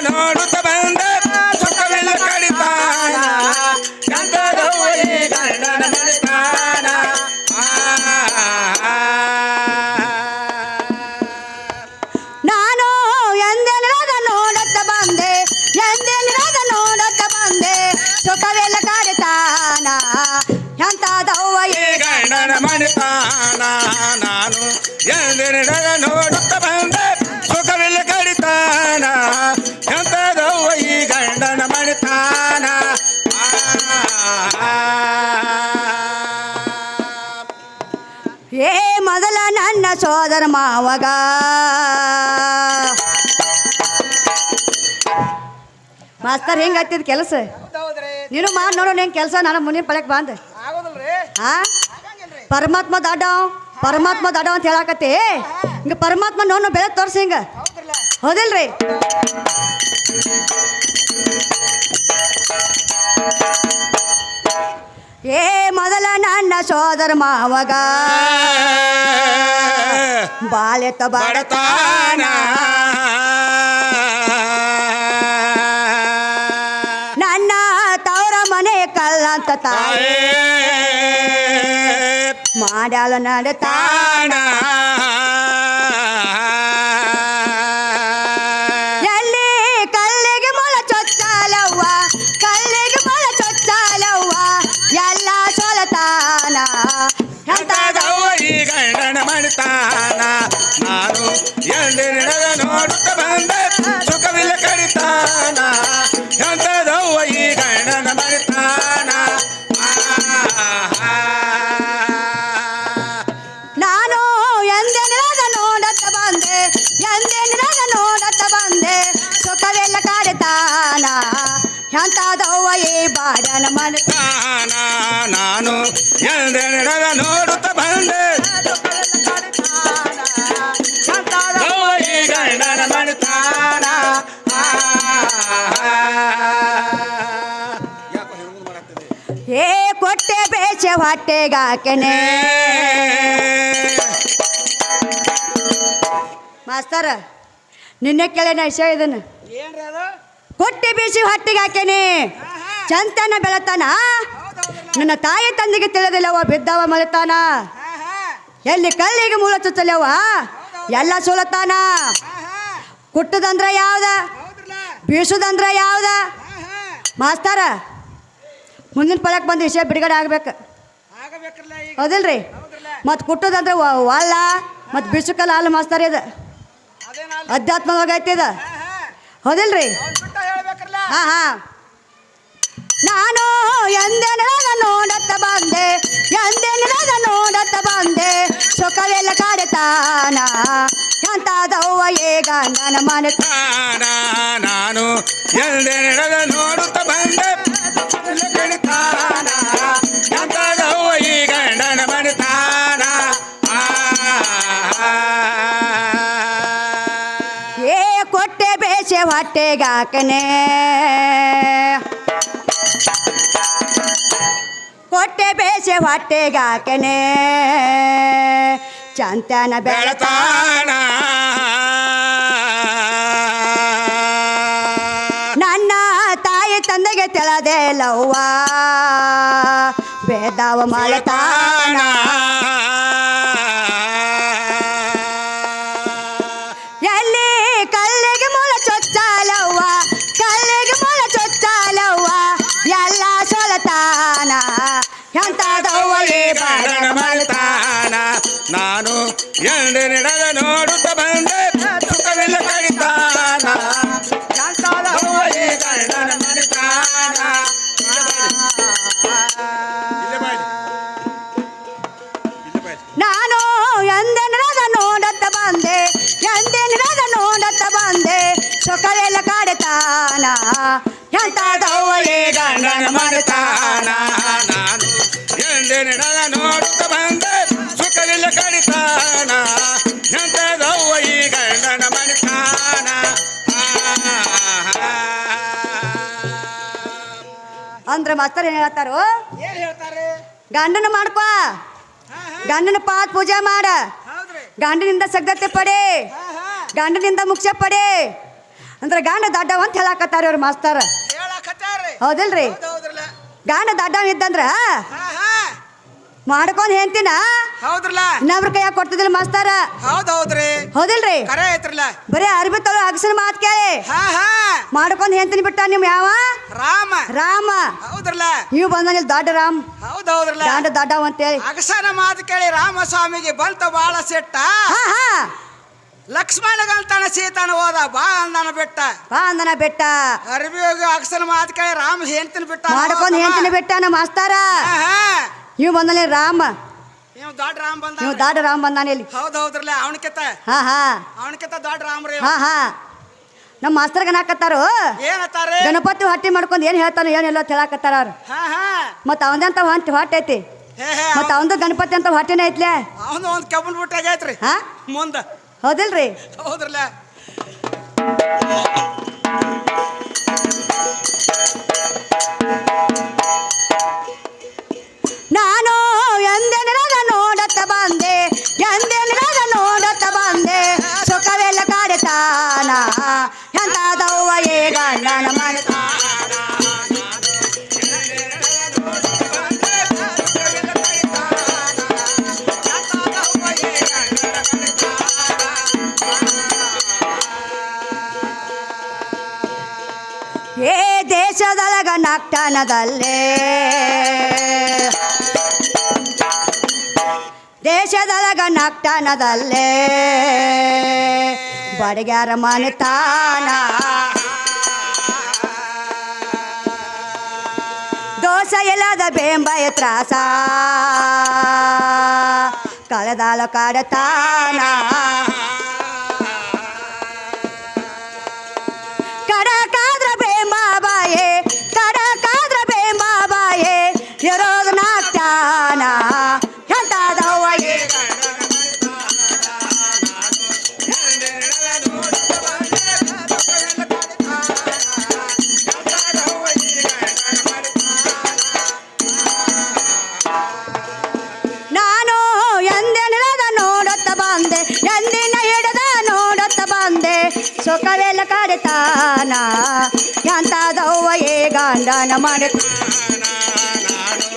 ನೋಡುತ್ತ ಬಂದ ಸುಖವಿಲ್ಲ ಕಡಿತಾನ ಎಂತದವ್ವ ಈ ಗಂಡನ ಮನೆತಾನ ನಾನು ಎಂದೆನದ ನೋಡುತ್ತ ಬಂದೆ ಎಂದೆನದ ನೋಡುತ್ತ ಬಂದೆ ಸುಖವೆಲ್ಲ ಕಡಿತಾನ ಎಂತದವ್ವ ಈ ಗಂಡನ ಮನೆತಾನ ನಾನು ಎಂದೆನದ ನೋಡುತ್ತ ಬಂದೆ ಸುಖವಿಲ್ಲ ಕಡಿತಾನ ಎಂತದವ್ವ ಈ ಗಂಡನ ಮನೆತಾನ ಏ ಮೊದಲ ನನ್ನ ಸೋದರ ಮಾವಗ ಮಾಸ್ತರ್ ಹೆಂಗ ಹತ್ತಿದ ಕೆಲಸ ನೀನು ಮಾಡಿ ನೋಡು ನಿಂಗೆ ಕೆಲಸ ನಾನು ಮುಂದಿನ ಪಳಕ್ ಬಂದೆ ಹಾ ಪರಮಾತ್ಮ ದಾಡ ಅಂತ ಹೇಳಕತ್ತಿ ಹಿಂಗ ಪರಮಾತ್ಮ ನೋಡು ಬೆಳೆ ತೋರ್ಸಿ ಹಿಂಗ ಹೌದಿಲ್ರಿ ಏ ಮೊದಲ ನನ್ನ ಸೋದರ ಮಾವಗ ಬಾಳೆತ ಬಡತಾನ ನನ್ನ ತವರ ಮನೆ ಕಲ್ಲಂತ ತಾಯಿ ಮಾಡ್ಯಾಳ ನಡತಾನ ಎಲ್ಲಿ ಕಲ್ಲಿಗೆ ಮೊಳ ಚೊಚ್ಚಾಲವ್ವ ಕಲ್ಲಿಗೆ ಮೊಳ ಚೊಚ್ಚಾಲವ್ವ ಎಲ್ಲ ಸೊಲತಾನ ಎಂತದವ್ವ ಈ ಗಂಡನ ಮನೆತಾನ ನಾನು ಎಂದಿನದ ನೋಡುತ್ತ ಬಂದೆ ಸುಖವಿಲ್ಲ ಕಡಿತಾನ ಎಂತದವ್ವ ಈ ಗಂಡನ ಮನೆತಾನ ನಾನು ಎಂದೆನದ ನೋಡತ್ತ ಬಂದೆ ಎಂದೆನದ ನೋಡತ್ತ ಬಂದೆ ಸುಖವೆಲ್ಲ ಕಡಿತಾನ ಎಂತದವ್ವ ಈ ಬಾಡನ ಮನೆತಾನ ನಾನು ಎಂದಿನದ ನೋಡುತ್ತ ಬಂದೆ ಎಂತದವ್ವ ಈ ಗಂಡನ ಮನೆತಾನ ಏ ಕೊಟ್ಟೆ ಬೇಚೆ ಹೊಟ್ಟೆಗಾಕೆನೆ ಮಾಸ್ತರ ನಿನ್ನೆ ಕೇಳೇನ ವಿಷಯ ಇದನ್ನು ಕೊಟ್ಟೆ ಬೀಸಿ ಹೊಟ್ಟೆಗೆ ಹಾಕೇನೆ ಚಂತನ ಬೆಳತಾನ ನನ್ನ ತಾಯಿ ತಂದೆಗೆ ತಿಳಿದಿಲ್ಲವ ಬಿದ್ದವ ಮಳೆತಾನ ಎಲ್ಲಿ ಕಲ್ಲಿಗೆ ಮೂಲ ಚುಚ್ಚಲವ ಎಲ್ಲ ಸೋಲತಾನ ಕುಟ್ಟದಂದ್ರ ಯಾವ್ದ ಬೀಸುದಂದ್ರ ಯಾವ್ದ ಮಾಸ್ತರ ಮುಂದಿನ ಪಳಕ್ ಬಂದು ವಿಷಯ ಬಿಡುಗಡೆ ಆಗ್ಬೇಕು ಹೌದಿಲ್ರಿ ಮತ್ತು ಕುಟ್ಟದಂದ್ರೆ ವಲ್ಲ ಮತ್ತು ಬಿಸುಕಲ್ಲ ಅಲ್ಲ ಮಾಸ್ತರ ಇದು ಅಧ್ಯಾತ್ಮವಾಗೈತಿ ಇದು ಹೌದಿಲ್ರಿ ಹಾ ಹಾ ನಾನು ಎಂದೆನದ ನೋಡತ್ತ ಬಂದೆ ಎಂದೆನದ ನೋಡತ್ತ ಬಂದೆ ಸುಖವೆಲ್ಲ ಕಡಿತಾನ ಎಂತದವ್ವ ಈ ಗಂಡನ ಮನೆತಾನ ನಾನು ಎಂದೆನದ ನೋಡುತ್ತ ಬಂದೆ ಕಡಿತಾನ ಎಂತದವ್ವ ಈ ಗಂಡನ ಮನೆತಾನ ಏ ಕೊಟ್ಟೆ ಬೇಸೆ ಹೊಟ್ಟೆಗಾಕನೆ ಕೊಟ್ಟೆ ಬೇಸೆ ಹೊಟ್ಟೆಗಾಕನೆ ಚಂತನ ಬೆಳತಾನ ನನ್ನ ತಾಯಿ ತಂದೆಗೆ ತಿಳಿದೆ ಲವ್ವ ಬೇದಾವ ಮಳತಾನ ಎಲ್ಲಿ ಕಲ್ಲಿಗೆ ಮೊಳ ಚೊಚ್ಚಾಲವ್ವ ಕಲ್ಲಿಗೆ ಮೊಳ ಚೊಚ್ಚಾಲವ್ವ ಎಲ್ಲ ಸೊಲತಾನ ಎಂತದವ್ವ ಈ ಬಾಡನ ಮನೆತಾನ ನಾನು ಎಂದಿನದ ನೋಡುತ್ತ ಬಂದೆ ಸುಖವಿಲ್ಲ ಕಡಿತಾನ ಎಂತದವ್ವ ಈ ಗಂಡನ ಮನೆತಾನ ನಾನು ಎಂದೆನದ ನೋಡತ್ತ ಬಂದೆ ಎಂದೆನದ ನೋಡತ್ತ ಬಂದೆ ಸುಖವೆಲ್ಲ ಕಡಿತಾನ ಎಂತದವ್ವ ಈ ಗಂಡನ ಮನೆತಾನ ನಾನು ಎಂದಿನದ ನೋಡುತ್ತ ಬಂದೆ ಸುಖವಿಲ್ಲ ಕಡಿತಾನ ಎಂತದವ್ವ ಈ ಗಂಡನ ಮನೆತಾನ ಅಂದ್ರೆ ಮಾಸ್ತರ್ ಏನ್ ಹೇಳ್ತಾರೋ ಗಂಡನ ಮಾಡ್ಕೋ ಗಂಡನ ಪಾತ್ ಪೂಜೆ ಮಾಡ ಗಂಡನಿಂದ ಸಗ್ಗತೆ ಪಡೆ ಗಂಡನಿಂದ ಮುಖ್ಯ ಪಡೆ ಅಂದ್ರೆ ಗಾಂಡ ದಡ್ಡವ ಅಂತ ಹೇಳಾಕತ್ತಾರ ಅವ್ರ ಮಾಸ್ತರ. ಹೇಳಕತ್ತಾರ್ರಿ. ಹೌದಿಲ್ರಿ? ಹೌದ್ರಲ್ಲ. ಗಾಂಡ ದಡ್ಡವ ಇದ್ದಂದ್ರ ಹಾ ಹಾ ಮಾಡ್ಕೊಂಡ್ ಹೆಂತಿನ ಹೌದ್ರಲ್ಲ. ಇನ್ನೊಬ್ರ ಕೈಯಾಗ ಕೊಡ್ತಿದಿಲ್ಲ ಮಾಸ್ತರ. ಹೌದ್ರಿ. ಹೌದಿಲ್ರಿ? ಕರೆ ಐತ್ರಲ್ಲ. ಬರೀ ಅರ್ಬಿ ತೊಳು ಅಗಸನ ಮಾತ್ ಕೇಳಿ ಹಾ ಹಾ ಮಾಡ್ಕೊಂಡ್ ಹೆಂತಿನ ಬಿಟ್ಟ ನಿಮ್ ಯಾವ ರಾಮ. ರಾಮ. ಹೌದ್ರಲ್ಲ. ನೀವು ಬಂದಿಲ್ಲ ದೊಡ್ಡ ರಾಮ್ ಹೌದೌದ್ರಲ್ಲ. ಗಾಂಡ ದಡ್ಡವ ಅಂತೇಳಿ. ಅಗಸನ ಮಾತು ಕೇಳಿ ರಾಮಸ್ವಾಮಿಗೆ ಬಂತ ಬಾಳ ಸೆಟ್ಟ. ಹಾ ಹಾ ಲಕ್ಷ್ಮಣಗಂತನ ಸೀತಾನ ಹೋದ ಬಾ ಅಂದನ ಬೆಟ್ಟ. ಬಾ ಅಂದನ ಬೆಟ್ಟ. ಅರಬಿ ಹೋಗಿ ಅಗಸನ ಮಾತು ಕೇಳಿ ರಾಮ ಹೆಂಡತಿನ ಬಿಟ್ಟ. ಮಾಡ್ಕೊಂಡ್ ಹೆಂತಿನ ಬೆಟ್ಟ ನಮ್ಮ ಮಾಸ್ತಾರ. ಹಾ ಹಾ ನೀವು ಬಂದಲ್ಲ ರಾಮ. ನೀವು ದೊಡ್ಡ ರಾಮ ಬಂದ. ನೀವು ದೊಡ್ಡ ರಾಮ್ ಬಂದಾನ ಇಲ್ಲಿ. ಹೌದೌದ್ರಲ್ಲ. ಅವನಕಿತ ಹಾ ಹಾ ದೊಡ್ಡ ರಾಮ್ರಿ. ಹಾ ಹಾ ನಮ್ಮ ಮಾಸ್ತರ್ ಗನಾಕತ್ತಾರು ಏನತ್ತಾರೆ? ಗಣಪತಿ ಹೊಟ್ಟಿ ಮಾಡ್ಕೊಂಡ್ ಏನ್ ಹೇಳ್ತಾನ ಏನೆಲ್ಲ ಹೇಳಾಕತ್ತಾರ ಅವ್ರು. ಹಾ ಹಾ ಮತ್ತ ಅವಂದಂತ ಹೊಟ್ಟೆ ಐತಿ. ಹೇ ಹೇ ಮತ್ತ ಅವಂದು ಗಣಪತಿ ಅಂತ ಹೊಟ್ಟೆನೇ ಐತ್ಲೆ. ಅವನು ಒಂದ್ ಕೆಬ್ಬನ್ ಬಿಟ್ಟಾಗೈತ್ರಿ ಹಾ ಮುಂದ. ಹೌದಿಲ್ರಿ? ಹೌದ್ರಲ್ಲ. ನಾನು ಎಂದೆನದ ನೋಡತ್ತ ಬಂದೆ, ಎಂದೆನದ ನೋಡತ್ತ ಬಂದೆ, ಸುಖವೆಲ್ಲ ಕಾಡುತ್ತಾನ ಎಂತಾದವ್ವ ಏ ಗಂಡನ ಮಾಡ್ತಾನ. ಏ ದೇಶದೊಳಗ ನಕ್ತನದಲ್ಲೇ, ದೇಶದೊಳಗ ನಕ್ತನದಲ್ಲೇ ಬಡಗ್ಯಾರ ಮನೆತಾನ. ದೋಷ ಇಲ್ಲದ ಬೇಂಬಯ ತ್ರಾಸ ಕಳೆದಾಳ ಕಾಡತಾನ. ಕಡಕಾದ್ರ ಬೇಂಬಾಬಾಯೇ, ಕಡಕಾದ್ರ ಬೇಂಬಾಬಾಯೇ ಇರೋದು ನಾಕ್ತಾನ ಎಂತಾದವ್ವ ಏ ನಾನು ಎಂದೆನದ ನೋಡುತ್ತ ಬಂದೆ, ಎಂದಿನ ಹಿಡದ ನೋಡುತ್ತ ಬಂದೆ, ಸುಖವೆಲ್ಲ ಕಾಡುತ್ತಾನ ಎಂತಾದವ್ವ ಏ ಗಂಡನ ಮಾಡ್ತಾನ. ನಾನು